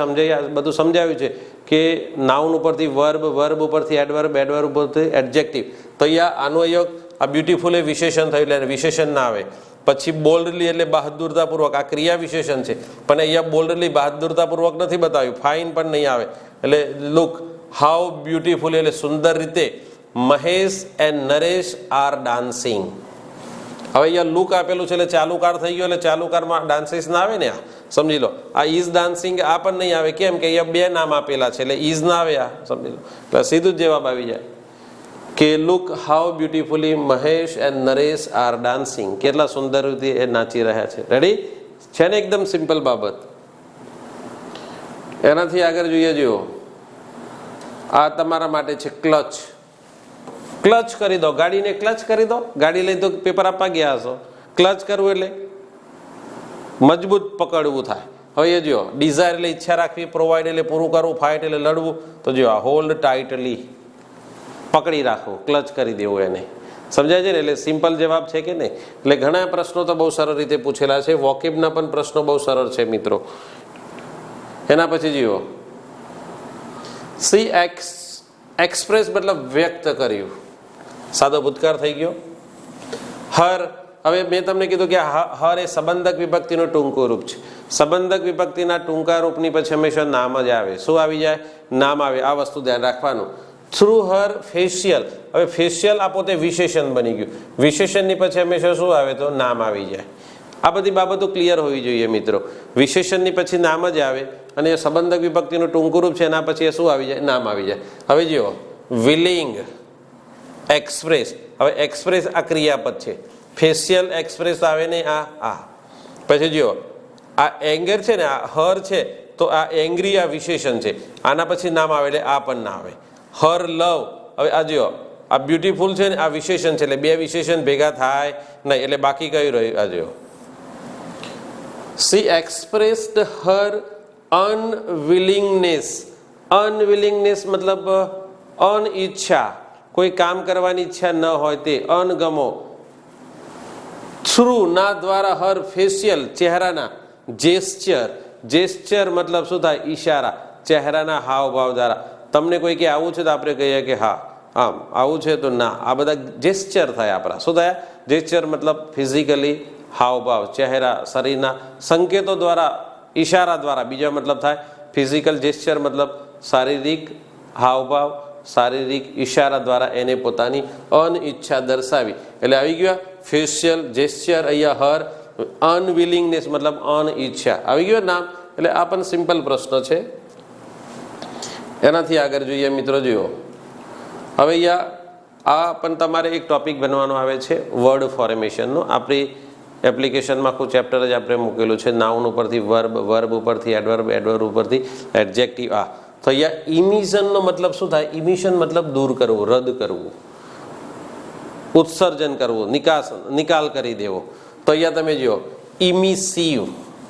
Speaker 1: બધું સમજાવ્યું છે કે નાઉન ઉપરથી વર્બ, વર્બ ઉપરથી એડવર્બ, એડવર્બ ઉપરથી એડજેક્ટિવ. તો અહીંયા આનું અહીંયા આ બ્યુટીફુલ એ વિશેષણ થયું એટલે વિશેષણ ના આવે. પછી બોલ્ડલી એટલે બહાદુરતાપૂર્વક, આ ક્રિયા વિશેષણ છે પણ અહીંયા બોલ્ડલી બહાદુરતાપૂર્વક નથી બતાવ્યું. ફાઇન પણ નહીં આવે. એટલે લુક હાઉ બ્યુટીફુલી એટલે સુંદર રીતે Mahesh and Naresh are dancing. હવે અહીંયા લુક આપેલું છે એટલે ચાલુકાર થઈ ગયો. એટલે ચાલુકારમાં ડાન્સીસ ના આવે ને. આ સમજી લો. આ ઇઝ ડાન્સિંગ આ પણ નહીં આવે. કેમ કે અહીંયા 2 નામ આપેલા છે એટલે ઇઝ ના આવે. આ સમજી લો. એટલે સીધું જ જવાબ આવી જાય કે look how beautifully Mahesh and Naresh are dancing. કેટલા સુંદર રીતે એ નાચી રહ્યા છે. રેડી છે ને? એકદમ સિમ્પલ બાબત. એનાથી આગળ જોઈએ. જુઓ આ તમારા માટે છે ક્લચ. ક્લચ કરી દો, ગાડીને ક્લચ કરી દો. ગાડી લઈ તો પેપર આપવા ગયા હશો. ક્લચ કરવું એટલે મજબૂત પકડવું થાય. હવે એ જો ડિઝાયર એટલે ઈચ્છા રાખવી, પ્રોવાઈડ એટલે પૂરું કરવું, ફાઇટ એટલે લડવું. તો જો આ હોલ્ડ ટાઇટલી પકડી રાખવું, ક્લચ કરી દેવું એને. સમજાય છે ને? એટલે સિમ્પલ જવાબ છે કે નહીં? એટલે ઘણા પ્રશ્નો તો બહુ સરળ રીતે પૂછેલા છે. વોકેબના પણ પ્રશ્નો બહુ સરળ છે મિત્રો. એના પછી જુઓ સી એક્સપ્રેસ મતલબ વ્યક્ત કર્યું. સાદો ભૂતકાળ થઈ ગયો. હર, હવે મેં તમને કીધું કે હર એ સંબંધક વિભક્તિનું ટૂંકું રૂપ છે. સંબંધક વિભક્તિના ટૂંકા રૂપની પછી હંમેશા નામ જ આવે. શું આવી જાય? નામ આવે. આ વસ્તુ ધ્યાન રાખવાનું. થ્રુ હર ફેશિયલ. હવે ફેશિયલ આ પોતે વિશેષણ બની ગયું. વિશેષણની પછી હંમેશા શું આવે? તો નામ આવી જાય. આ બધી બાબતો ક્લિયર હોવી જોઈએ મિત્રો. વિશેષણની પછી નામ જ આવે અને એ સંબંધક વિભક્તિનું ટૂંકું રૂપ છે. એના પછી શું આવી જાય? નામ આવી જાય. હવે જુઓ વિલિંગ, એક્સપ્રેસ. હવે એક્સપ્રેસ આ ક્રિયાપદ છે. ફેશિયલ એક્સપ્રેસ આવે ને આ. પછી જુઓ આ એંગર છે ને, આ હર છે તો આ એંગ્રી આ વિશેષણ છે. આના પછી નામ આવે એટલે આ પણ ના આવે. હર લવ. હવે આ જુઓ આ બ્યુટીફુલ છે ને, આ વિશેષણ છે એટલે 2 વિશેષણ ભેગા થાય નહીં. એટલે બાકી કયું રહ્યું? આ જુઓ સી એક્સપ્રેસ્ડ હર અનવિલિંગનેસ. અનવિલિંગનેસ મતલબ અનઈચ્છા, કોઈ કામ કરવાની ઈચ્છા ન હોય તે, અણગમો. થ્રુ ના દ્વારા હર ફેશિયલ ચહેરાના, જેસ્ચર. જેસ્ચર મતલબ શું થાય? ઈશારા. ચહેરાના હાવભાવ દ્વારા. તમને કોઈ કે આવું છે તો આપણે કહીએ કે હા, આમ. આવું છે તો ના. આ બધા જેસ્ચર થયા આપણા. શું થયા? જેસ્ચર મતલબ ફિઝિકલી હાવભાવ, ચહેરા, શરીરના સંકેતો દ્વારા, ઈશારા દ્વારા. બીજો મતલબ થાય ફિઝિકલ જેસ્ચર મતલબ શારીરિક હાવભાવ, શારીરિક ઈશારા દ્વારા એને પોતાની અનઈચ્છા દર્શાવી. એટલે આવી ગયા ફેશિયલ જેસ્ચર. અહીંયા હર અનવિલિંગનેસ મતલબ અનઈચ્છા આવી ગયો નામ. એટલે આ પણ સિમ્પલ પ્રશ્ન છે. એનાથી આગળ જોઈએ મિત્રો. જુઓ હવે અહીંયા આ પણ તમારે એક ટોપિક બનવાનો આવે છે વર્ડ ફોર્મેશનનો. આપણી એપ્લિકેશનમાં આખું ચેપ્ટર જ આપણે મૂકેલું છે. નાઉન ઉપરથી વર્બ, વર્બ ઉપરથી એડવર્બ, એડવર્બ ઉપરથી એડજેક્ટિવ. આ તો અહીંયા ઇમિશનનો મતલબ શું થાય? ઇમિશન મતલબ દૂર કરવું, રદ કરવું, ઉત્સર્જન કરવું, નિકાલ કરી દેવો. તો અહીંયા તમે જુઓ ઇમિસિવ,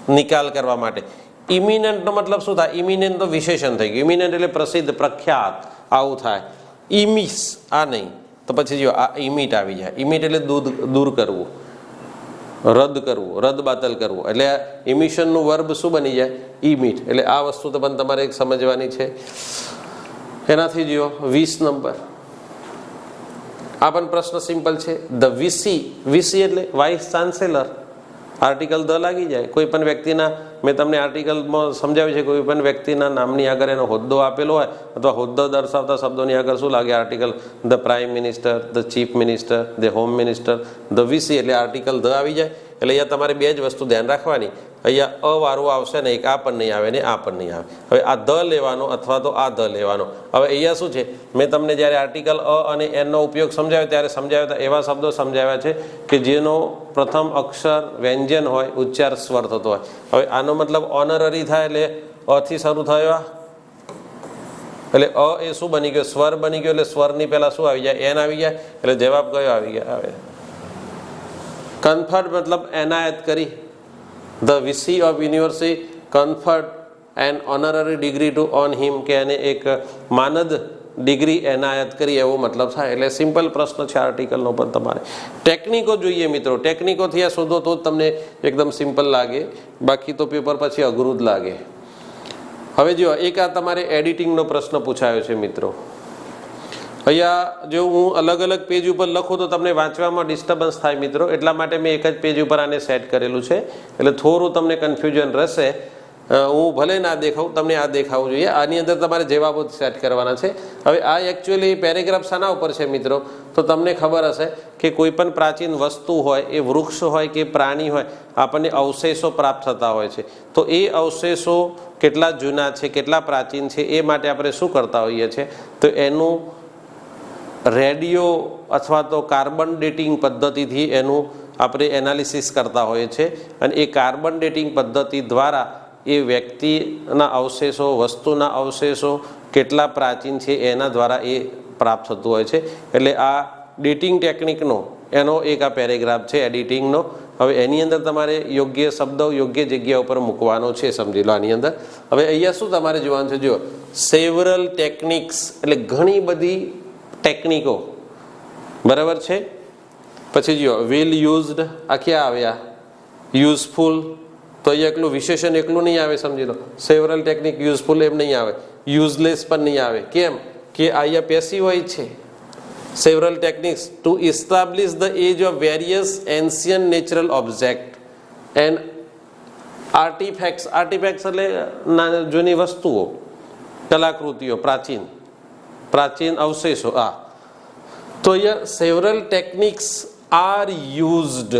Speaker 1: નિકાલ કરવા માટે. ઇમિનન્ટનો મતલબ શું થાય? ઇમિનન્ટ તો વિશેષણ થઈ ગયું. ઇમિનન્ટ એટલે પ્રસિદ્ધ, પ્રખ્યાત, આવું થાય. ઇમિસ આ નહીં. તો પછી જો આ ઇમિટ આવી જાય. ઇમિટ એટલે દૂર કરવું, રદ કરવું, રદ બાતલ કરવું. એટલે ઇમિશનનું વર્બ શું બની જાય? ઇમિટ. એટલે આ વસ્તુ તો પણ તમારે એક સમજવાની છે. એનાથી જુઓ 20 નંબર. આ પણ પ્રશ્ન સિમ્પલ છે. The VC. વીસી એટલે વાઇસ ચાન્સેલર. આર્ટિકલ ધ લાગી જાય. કોઈ પણ વ્યક્તિના, મેં તમને આર્ટિકલમાં સમજાવ્યું છે, કોઈ પણ વ્યક્તિના નામની આગળ એનો હોદ્દો આપેલો હોય અથવા હોદ્દો દર્શાવતા શબ્દોની આગળ શું લાગે? Article. The prime minister, the chief minister, the home minister, the VC, એટલે આર્ટિકલ ધ આવી જાય. એટલે અહીંયા તમારે બે જ વસ્તુ ધ્યાન રાખવાની. અહીંયા અવાળું આવશે ને, એક આ પણ નહીં આવે ને આ પણ નહીં આવે. હવે આ ધ લેવાનો અથવા તો આ ધ લેવાનો. હવે અહીંયા શું છે, મેં તમને જ્યારે આર્ટિકલ અ અને એનનો ઉપયોગ સમજાવ્યો ત્યારે સમજાવ્યા હતા, એવા શબ્દો સમજાવ્યા છે કે જેનો પ્રથમ અક્ષર વ્યંજન હોય, ઉચ્ચાર સ્વર થતો હોય. હવે આનો મતલબ ઓનરરી થાય એટલે અથી શરૂ થયો, એટલે અ એ શું બની ગયો? સ્વર બની ગયો. એટલે સ્વરની પહેલા શું આવી જાય? એન આવી જાય. એટલે જવાબ કયો આવી ગયા? આવે કન્ફર્ડ, મતલબ એનાયત કરી. The VC of university conferred an honorary degree to on him, કે એને એક માનદ ડિગ્રી એનાયત કરી, એવો મતલબ થાય. એટલે સિમ્પલ પ્રશ્ન છે આર્ટિકલનો. પણ તમારે ટેકનિકો જોઈએ મિત્રો. ટેકનિકોથી આ શોધો તો જ તમને એકદમ સિમ્પલ લાગે, બાકી તો પેપર પછી અઘરું જ લાગે. હવે જો એક આ તમારે એડિટિંગનો પ્રશ્ન પૂછાયો છે મિત્રો. અહીંયા જો હું અલગ અલગ પેજ ઉપર લખું તો તમને વાંચવામાં ડિસ્ટર્બન્સ થાય મિત્રો, એટલા માટે મેં એક જ પેજ ઉપર આને સેટ કરેલું છે. એટલે થોડું તમને કન્ફ્યુઝન રહેશે. હું ભલે ના દેખાવું, તમને આ દેખાવું જોઈએ. આની અંદર તમારે જવાબો સેટ કરવાના છે. હવે આ એકચ્યુઅલી પેરેગ્રાફ શાના ઉપર છે મિત્રો? તો તમને ખબર હશે કે કોઈ પણ પ્રાચીન વસ્તુ હોય, એ વૃક્ષ હોય કે પ્રાણી હોય, આપણને અવશેષો પ્રાપ્ત થતા હોય છે. તો એ અવશેષો કેટલા જૂના છે, કેટલા પ્રાચીન છે, એ માટે આપણે શું કરતા હોઈએ છીએ? તો એનું રેડિયો અથવા તો કાર્બન ડેટિંગ પદ્ધતિથી એનું આપણે એનાલિસિસ કરતા હોઈએ છીએ. અને એ કાર્બન ડેટિંગ પદ્ધતિ દ્વારા એ વ્યક્તિના અવશેષો, વસ્તુના અવશેષો કેટલા પ્રાચીન છે એના દ્વારા એ પ્રાપ્ત થતું હોય છે. એટલે આ ડેટિંગ ટેકનિકનો એનો એક આ પેરેગ્રાફ છે એડિટિંગનો. હવે એની અંદર તમારે યોગ્ય શબ્દો યોગ્ય જગ્યા ઉપર મૂકવાનો છે, સમજી લો આની અંદર. હવે અહીંયા શું તમારે જોવાનું છે? જો સેવરલ ટેકનિક્સ, એટલે ઘણી બધી ટેકનિકો, બરાબર છે. પછી જો વેલ યુઝડ, આ ક્યાં આવ્યા? યુઝફુલ, તો અહીંયા એકલું વિશેષણ એકલું નહીં આવે, સમજી લો. સેવરલ ટેકનિક યુઝફુલ એમ નહીં આવે, યુઝલેસ પણ નહીં આવે. કેમ કે અહીંયા પેસિવ હોય છે. Several techniques to establish the age of various ancient natural object and artifacts. Artifacts એટલે જૂની વસ્તુઓ, કલાકૃતિઓ, પ્રાચીન અવશેષો. તો અહીંયા સેવરલ ટેકનિક્સ આર યુઝડ.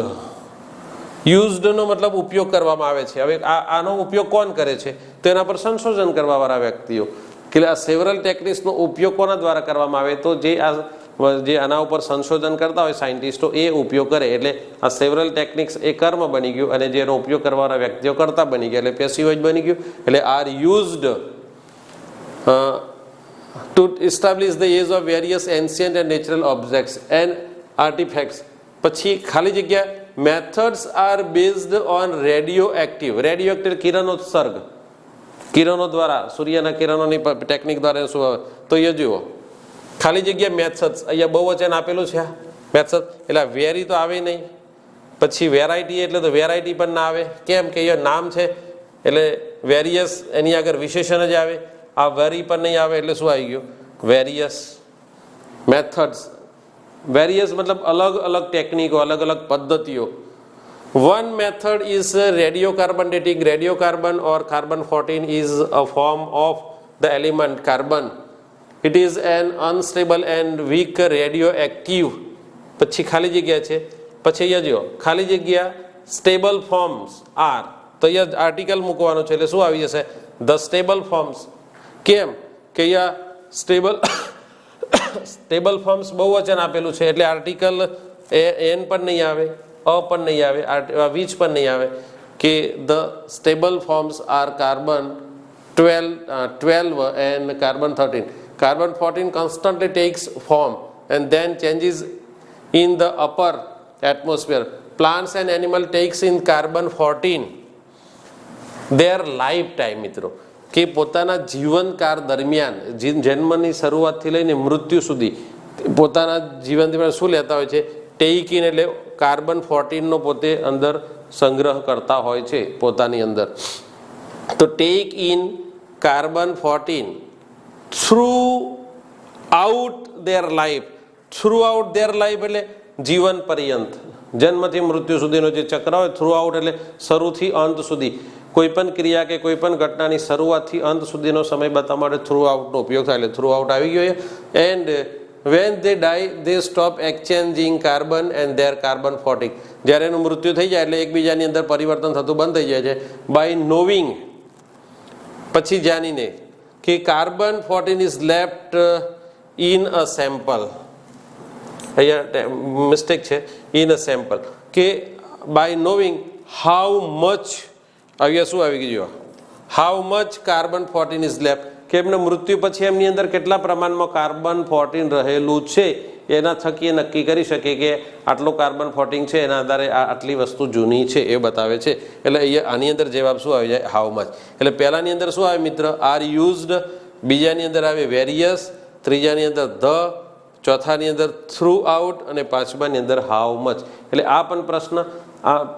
Speaker 1: યુઝડનો મતલબ ઉપયોગ કરવામાં આવે છે. હવે આનો ઉપયોગ કોણ કરે છે? તો એના પર સંશોધન કરવાવાળા વ્યક્તિઓ. કે આ સેવરલ ટેકનિક્સનો ઉપયોગ કોના દ્વારા કરવામાં આવે? તો જે આના ઉપર સંશોધન કરતા હોય સાયન્ટિસ્ટો, એ ઉપયોગ કરે. એટલે આ સેવરલ ટેકનિક્સ એ કર્મ બની ગયું, અને જેનો ઉપયોગ કરવાવાળા વ્યક્તિઓ કરતા બની ગયા, એટલે પેસિવ જ બની ગયું. એટલે are used to establish the age of various ancient and natural objects and artifacts. પછી ખાલી જગ્યા methods are based on radioactive કિરણોત્સર્ગ, કિરણો દ્વારા, સૂર્યના કિરણોની ટેકનિક દ્વારા શું આવે? તો એ જુઓ ખાલી જગ્યા મેથડ્સ, અહીંયા બહુવચન આપેલું છે મેથડ, એટલે વેરી તો આવે નહીં. પછી વેરાયટી, એટલે તો વેરાયટી પણ ના આવે. કેમ કે અહીંયા નામ છે એટલે વેરિયસ, એની આગળ વિશેષણ જ આવે. આ વેરી પણ નહીં આવે, એટલે શું આવી ગયું? વેરિયસ. મેથડ્સ, વેરિયસ મતલબ અલગ અલગ ટેકનિકો, અલગ અલગ પદ્ધતિઓ. One method is radiocarbon dating. Radiocarbon or carbon 14 is a form of the element carbon. It is an unstable and weak radioactive. પછી ખાલી જગ્યા છે. પછી અહીંયા જો ખાલી જગ્યા સ્ટેબલ ફોર્મ્સ આર, તો અહીંયા આર્ટિકલ મૂકવાનો છે. એટલે શું આવી જશે? The stable forms. કેમ કે અહીંયા સ્ટેબલ ફોર્મ્સ બહુવચન આપેલું છે, એટલે આર્ટિકલ એન પણ નહીં આવે, અ પણ નહીં આવે, વીચ પણ નહીં આવે. કે the stable forms are carbon 12 and carbon 13. Carbon 14 constantly takes form and then changes in the upper atmosphere. Plants and animal takes in carbon 14 their lifetime. મિત્રો કે પોતાના જીવનકાળ દરમિયાન, જન્મની શરૂઆતથી લઈને મૃત્યુ સુધી પોતાના જીવન દરમિયાન શું લેતા હોય છે? ટેક ઇન, એટલે કાર્બન 14નો પોતે અંદર સંગ્રહ કરતા હોય છે પોતાની અંદર. તો tech in carbon 14 through out there life. Through out there life એટલે જીવન પર્યંત. જન્મથી મૃત્યુ સુધીનો જે ચક્ર હોય, થ્રુ આઉટ એટલે શરૂથી અંત સુધી, કોઈ પણ ક્રિયા કે કોઈ પણ ઘટનાની શરૂઆતથી અંત સુધીનો સમય બતાવવા માટે થ્રુ આઉટનો ઉપયોગ થાય, એટલે થ્રુ આઉટ આવી ગયો. And when they die they stop exchanging carbon and their carbon 14, જ્યારે એનું મૃત્યુ થઈ જાય એટલે એકબીજાની અંદર પરિવર્તન થતું બંધ થઈ જાય છે. બાય નોવિંગ, પછી જાણીને કે carbon 14 is left in a sample, અહીંયા મિસ્ટેક છે, ઇન અ સેમ્પલ, કે બાય નોવિંગ હાઉ મચ, અહીંયા શું આવી ગયું, how much carbon 14 is left, કે એમના મૃત્યુ પછી એમની અંદર કેટલા પ્રમાણમાં કાર્બન 14 રહેલું છે એના થકી એ નક્કી કરી શકે કે આટલો કાર્બન 14 છે, એના આધારે આટલી વસ્તુ જૂની છે એ બતાવે છે. એટલે અહીંયા આની અંદર જવાબ શું આવી જાય, હાઉ મચ. એટલે પહેલાની અંદર શું આવે મિત્ર, આર યુઝડ, બીજાની અંદર આવે વેરિયસ, ત્રીજાની અંદર ધ, ચોથાની અંદર થ્રુ આઉટ અને પાંચમાની અંદર હાઉ મચ. એટલે આ પણ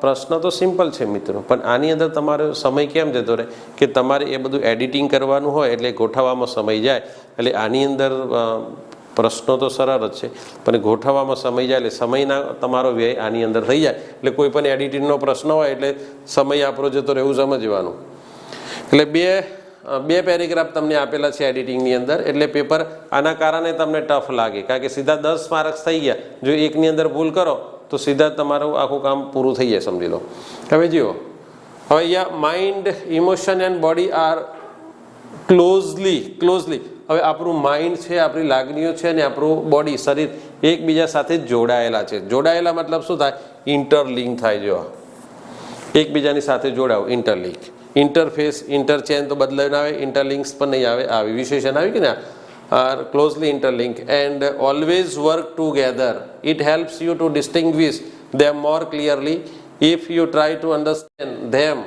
Speaker 1: પ્રશ્ન તો સિમ્પલ છે મિત્રો, પણ આની અંદર તમારો સમય કેમ જતો રહે કે તમારે એ બધું એડિટિંગ કરવાનું હોય એટલે ગોઠવવામાં સમય જાય. એટલે આની અંદર પ્રશ્નો તો સરળ જ છે, પણ ગોઠવવામાં સમય જાય એટલે સમયના તમારો વ્યય આની અંદર થઈ જાય. એટલે કોઈ પણ એડિટિંગનો પ્રશ્ન હોય એટલે સમય આપણો જતો રહે એવું સમજવાનું. એટલે બે પેરેગ્રાફ તમને આપેલા છે એડિટિંગની અંદર, એટલે પેપર આના કારણે તમને ટફ લાગે, કારણ કે સીધા 10 માર્ક્સ થઈ ગયા. જો એકની અંદર ભૂલ કરો તો સીધા તમારું આખું કામ પૂરું થઈ જાય, સમજી લો. હવે જુઓ, હવે અહીંયા mind, emotion and body are closely, હવે આપણું માઇન્ડ છે, આપણી લાગણીઓ છે અને આપણું બોડી, શરીર એકબીજા સાથે જોડાયેલા છે. જોડાયેલા મતલબ શું થાય, ઇન્ટરલિંક થાય. જો એકબીજાની સાથે જોડાવ, ઇન્ટરલિંક. ઇન્ટરફેસ, ઇન્ટરચેન્જ તો બદલાવી ના આવે, ઇન્ટરલિંક્સ પણ નહીં આવે, આવી વિશેષણ આવી કે ના, are closely interlink and always work together. It helps you to distinguish them more clearly if you try to understand them.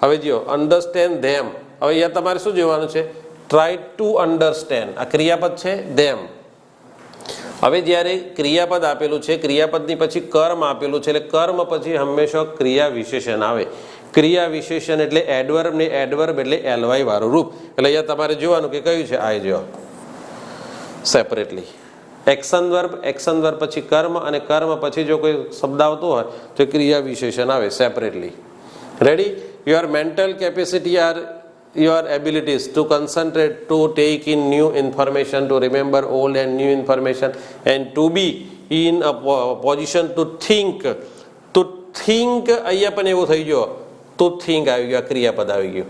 Speaker 1: હવે જો અન્ડરસ્ટેન્ડ ધેમ, હવે અહીંયા તમારે શું જોવાનું છે, ટ્રાય ટુ અન્ડરસ્ટેન્ડ, આ ક્રિયાપદ છે ધેમ. હવે જ્યારે ક્રિયાપદ આપેલું છે, ક્રિયાપદની પછી કર્મ આપેલું છે, એટલે કર્મ પછી હંમેશા ક્રિયા વિશેષણ આવે. ક્રિયા વિશેષણ એટલે એડવર્બ ને એડવર્બ એટલે એલવાય વાળું રૂપ. એટલે અહીંયા તમારે જોવાનું કે કયું છે, આ જો સેપરેટલી એક્શન વર્બ પછી કર્મ, અને કર્મ પછી જો કોઈ શબ્દ આવતો હોય તો ક્રિયા વિશેષણ આવે separately. Ready? Your mental capacity are your abilities to concentrate, to take in new information, to remember old and new information, and to be in a position to think. To think અહીંયા પણ એવું થઈ ગયો, to think આવી ગયો, ક્રિયાપદ આવી ગયું,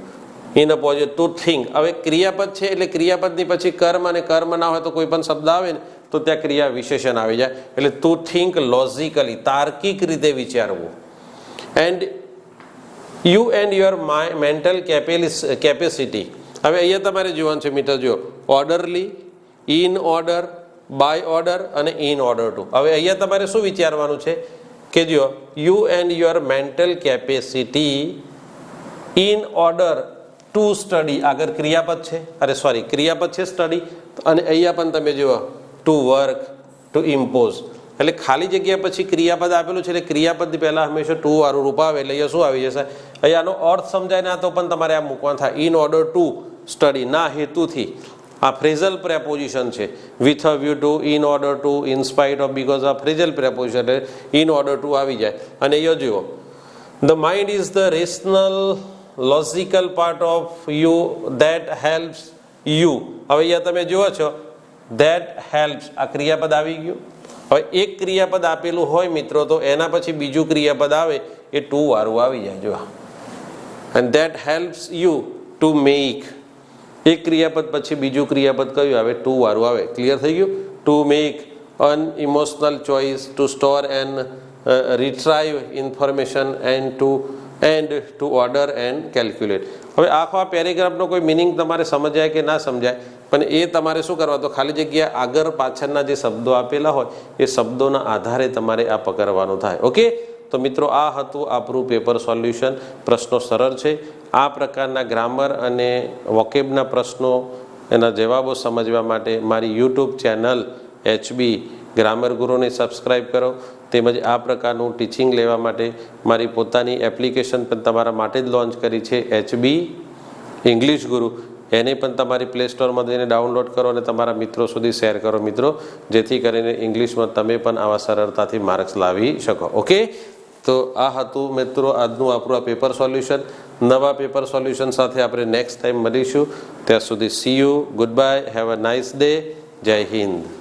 Speaker 1: in a position to think. હવે ક્રિયાપદ છે એટલે ક્રિયાપદની પછી કર્મ, અને કર્મ ના હોય તો કોઈ પણ શબ્દ આવે ને તો ત્યાં ક્રિયા વિશેષણ આવી જાય. એટલે to think logically, તાર્કિક રીતે વિચારવું. And you and your mental capacity. હવે અહીંયા તમારે જોવાનું છે મિત્ર, જો ઓર્ડરલી, ઇન ઓર્ડર, બાય ઓર્ડર અને ઇન ઓર્ડર ટુ. હવે અહીંયા તમારે શું વિચારવાનું છે કે જો you and your mental capacity in order to study, આગળ ક્રિયાપદ છે, ક્રિયાપદ છે સ્ટડી, અને અહીંયા પણ તમે જુઓ ટુ વર્ક, ટુ ઇમ્પોઝ. એટલે ખાલી જગ્યા પછી ક્રિયાપદ આપેલું છે, એટલે ક્રિયાપદની પહેલાં હંમેશા ટુ વાળું રૂપ આવે, એટલે અહીંયા શું આવી જશે, અહીંયાનો અર્થ સમજાય ના તો પણ તમારે આ મૂકવાનું થાય, ઇન ઓર્ડર ટુ સ્ટડી, ના હેતુથી. આ ફ્રેઝલ પ્રેપોઝિશન છે, with a view to, in order to, in spite of, because આ ફ્રેઝલ પ્રેપોઝિશન એટલે ઇન ઓર્ડર ટુ આવી જાય. અને અહીંયા જુઓ, the mind is the rational logical part of you that helps you. હવે અહીંયા તમે જુઓ છો ધેટ હેલ્પ્સ, આ ક્રિયાપદ આવી ગયું. હવે એક ક્રિયાપદ આપેલું હોય મિત્રો તો એના પછી બીજું ક્રિયાપદ આવે એ ટુ વાળું આવી જાય. જો and that helps you to make, એક ક્રિયાપદ પછી બીજું ક્રિયાપદ કયું આવે, ટુ વાળું આવે. ક્લિયર થઈ ગયું? To make an emotional choice, to store and retrieve information, and to order and calculate. હવે આખો આ પેરેગ્રાફનો કોઈ મિનિંગ તમારે સમજાય કે ના સમજાય, પણ એ તમારે શું કરવા, તો ખાલી જગ્યા આગળ પાછળના જે શબ્દો આપેલા હોય એ શબ્દોના આધારે તમારે આ પકડવાનું થાય. ઓકે, તો મિત્રો આ હતું આપણું પેપર સોલ્યુશન. પ્રશ્નો સરળ છે. આ પ્રકારના ગ્રામર અને વોકેબના પ્રશ્નો, એના જવાબો સમજવા માટે મારી યુટ્યુબ ચેનલ HB ગ્રામર ગુરુને સબસ્ક્રાઈબ કરો. તેમજ આ પ્રકારનું ટીચિંગ લેવા માટે મારી પોતાની એપ્લિકેશન પણ તમારા માટે જ લોન્ચ કરી છે, HB ઇંગ્લિશ ગુરુ. એને પણ તમારી પ્લે સ્ટોરમાં જઈને ડાઉનલોડ કરો અને તમારા મિત્રો સુધી શેર કરો મિત્રો, જેથી કરીને ઇંગ્લિશમાં તમે પણ આવા સરળતાથી માર્ક્સ લાવી શકો. ઓકે, તો આ હતું મિત્રો આજનું આપણું આ પેપર સોલ્યુશન. નવા પેપર સોલ્યુશન સાથે આપણે નેક્સ્ટ ટાઈમ મળીશું. ત્યાં સુધી C you, good bye, have a nice day. જય હિન્દ.